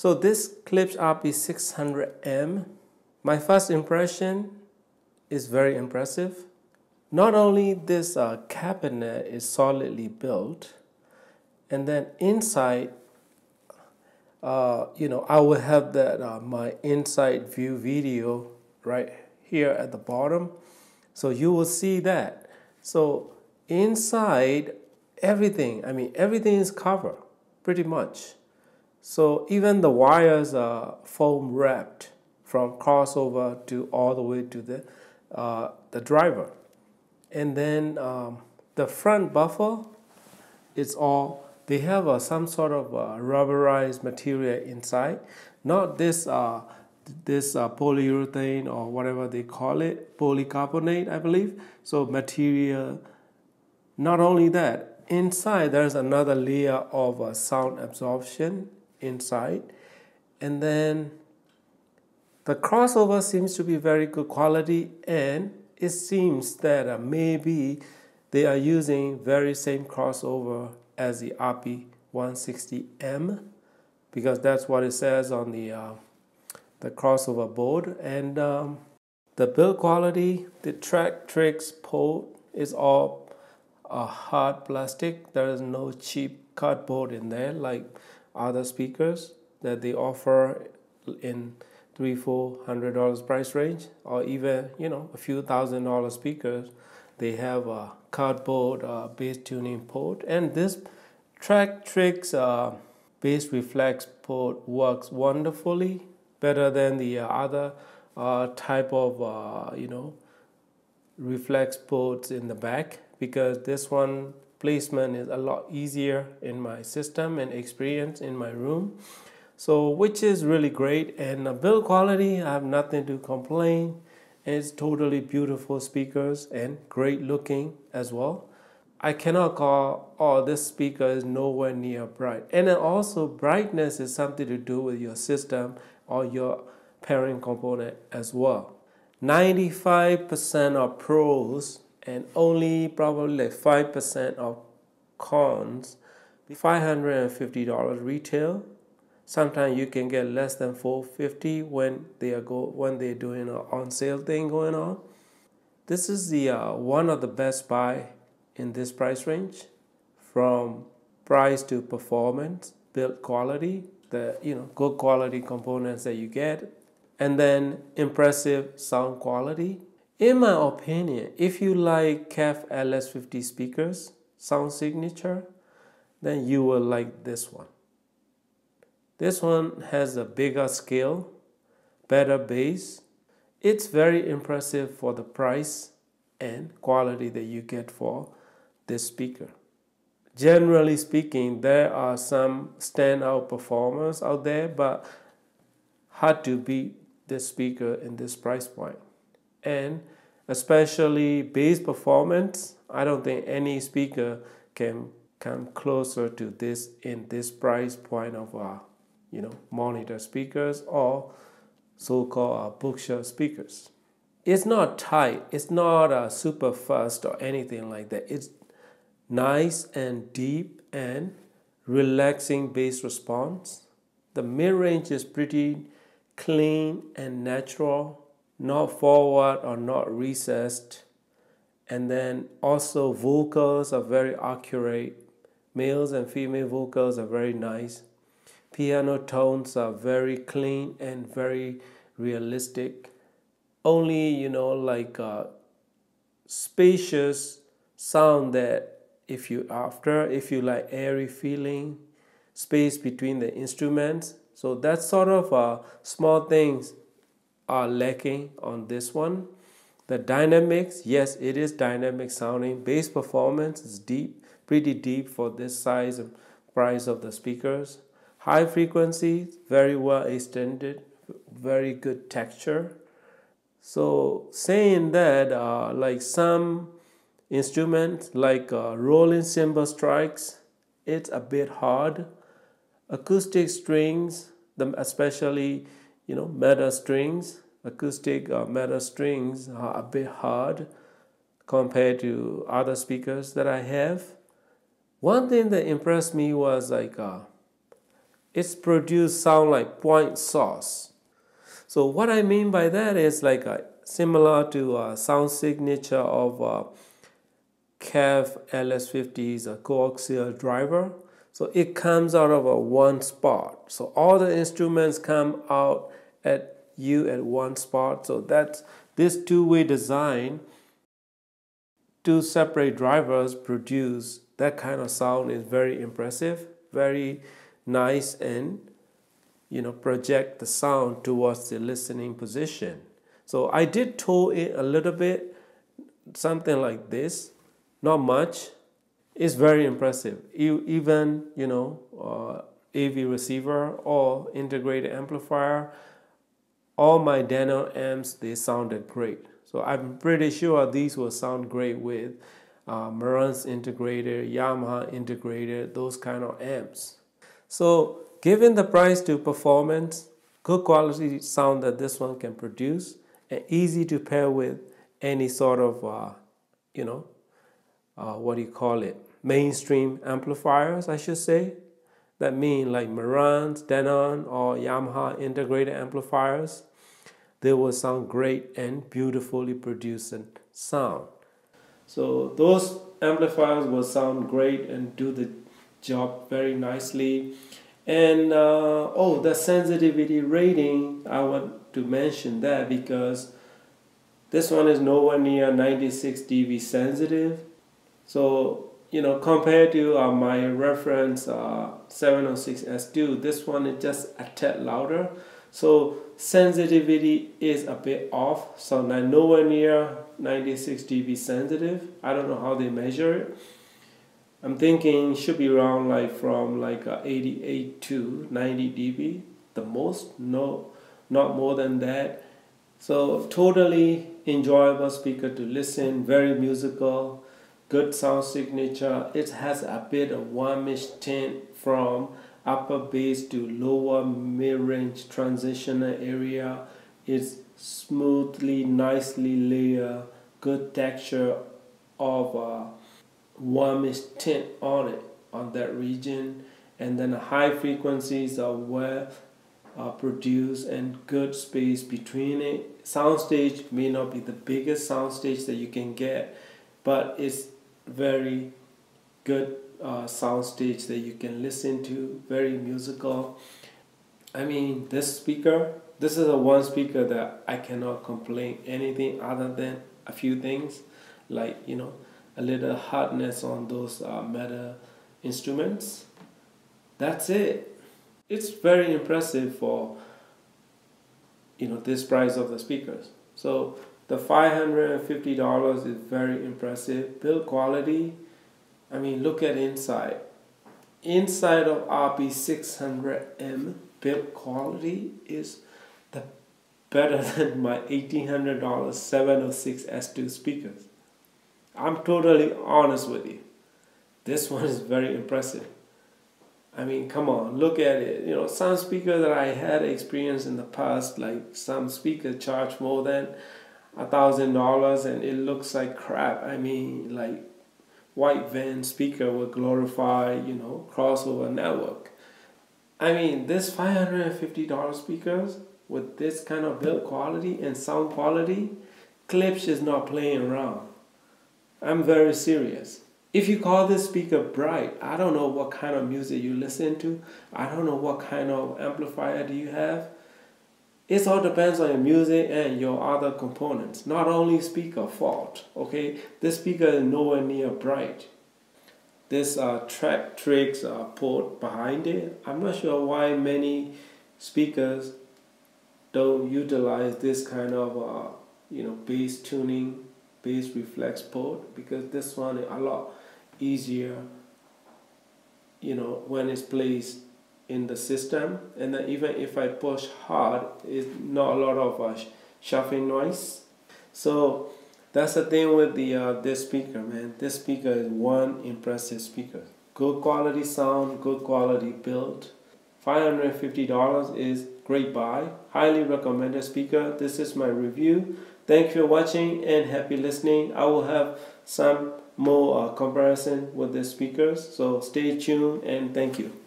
So this Klipsch RP600M, my first impression is very impressive. Not only this cabinet is solidly built, and then inside, I will have that my inside view video right here at the bottom. So you will see that. So inside everything, everything is covered pretty much. So even the wires are foam wrapped from crossover to all the way to the driver. And then the front buffer, it's all, they have some sort of rubberized material inside. Not this polyurethane or whatever they call it, polycarbonate, I believe. So material, not only that, inside there's another layer of sound absorption inside. And then the crossover seems to be very good quality, and it seems that maybe they are using very same crossover as the RP160M, because that's what it says on the crossover board. And the build quality, the track tricks port is all hard plastic. There is no cheap cardboard in there like other speakers that they offer in $300-400 price range, or even a few $1,000 speakers. They have a cardboard bass tuning port, and this track tricks bass reflex port works wonderfully, better than the other type of reflex ports in the back, because this one placement is a lot easier in my system and experience in my room. So which is really great. And build quality, I have nothing to complain. It's totally beautiful speakers and great looking as well. I cannot call, oh, this speaker is nowhere near bright. And then also brightness is something to do with your system or your pairing component as well. 95% of pros and only probably like 5% of cons. $550 retail. Sometimes you can get less than $450 when they're doing an on sale thing going on. This is the one of the best buy in this price range, from price to performance, build quality, the good quality components that you get, and then impressive sound quality. In my opinion, if you like CAF LS50 speakers sound signature, then you will like this one. This one has a bigger scale, better bass. It's very impressive for the price and quality that you get for this speaker. Generally speaking, there are some standout performers out there, but hard to beat this speaker in this price point. And especially bass performance, I don't think any speaker can come closer to this in this price point of monitor speakers or so-called bookshelf speakers. It's not tight, it's not super fast or anything like that. It's nice and deep and relaxing bass response. The mid-range is pretty clean and natural, not forward or not recessed. And then also vocals are very accurate. Males and female vocals are very nice. Piano tones are very clean and very realistic. Only, spacious sound that if you like airy feeling, space between the instruments. So that sort of small things are lacking on this one. The dynamics, yes, it is dynamic sounding. Bass performance is deep, pretty deep for this size and price of the speakers. High frequency, very well extended, very good texture. So saying that, like some instruments, like rolling cymbal strikes, it's a bit hard. Acoustic strings, especially metal strings, acoustic metal strings are a bit hard compared to other speakers that I have. One thing that impressed me was it's produced sound like point source. So what I mean by that is like similar to a sound signature of CAF LS50's a coaxial driver. So it comes out of a one spot. So all the instruments come out at one spot. So that's this two-way design. Two separate drivers produce that kind of sound is very impressive, very nice, and project the sound towards the listening position. So I did tone it a little bit, something like this, not much. It's very impressive. Even AV receiver or integrated amplifier, all my Denon amps, they sounded great. So I'm pretty sure these will sound great with Marantz integrated, Yamaha integrated, those kind of amps. So given the price to performance, good quality sound that this one can produce, and easy to pair with any sort of, mainstream amplifiers, I should say. That mean like Marantz, Denon, or Yamaha integrated amplifiers. They will sound great and beautifully producing sound. So those amplifiers will sound great and do the job very nicely. And the sensitivity rating, I want to mention that because this one is nowhere near 96 dB sensitive. So compared to my reference 706S2, this one is just a tad louder. So sensitivity is a bit off. So now nowhere near 96 dB sensitive. I don't know how they measure it. I'm thinking should be around from 88 to 90 dB the most. No, not more than that. So totally enjoyable speaker to listen. Very musical. Good sound signature. It has a bit of warmish tint from upper bass to lower mid-range transitional area. It's smoothly, nicely layered, good texture of warmish tint on it, on that region. And then the high frequencies are well produced and good space between it. Soundstage may not be the biggest soundstage that you can get, but it's very good soundstage that you can listen to, very musical. I mean, this is a one speaker that I cannot complain anything other than a few things, like a little hardness on those metal instruments. That's it. It's very impressive for this price of the speakers. So the $550 is very impressive. Build quality, I mean, look at inside. Inside of RP600M, build quality is better than my $1,800 706S2 speakers. I'm totally honest with you. This one is very impressive. I mean, come on, look at it. Some speakers that I had experience in the past, like some speakers charge more than $1,000 and it looks like crap. I mean, like white van speaker with glorified, crossover network. I mean, this $550 speakers with this kind of build quality and sound quality, Klipsch is not playing around. I'm very serious. If you call this speaker bright, I don't know what kind of music you listen to. I don't know what kind of amplifier do you have. It all depends on your music and your other components. Not only speaker fault, okay? This speaker is nowhere near bright. This track tricks port behind it. I'm not sure why many speakers don't utilize this kind of bass tuning, bass reflex port, because this one is a lot easier when it's placed in the system. And then even if I push hard, it's not a lot of shuffling noise. So that's the thing with this speaker, man. This speaker is one impressive speaker. Good quality sound, good quality build. $550 is great buy. Highly recommended speaker. This is my review. Thank you for watching and happy listening. I will have some more comparison with the speakers. So stay tuned and thank you.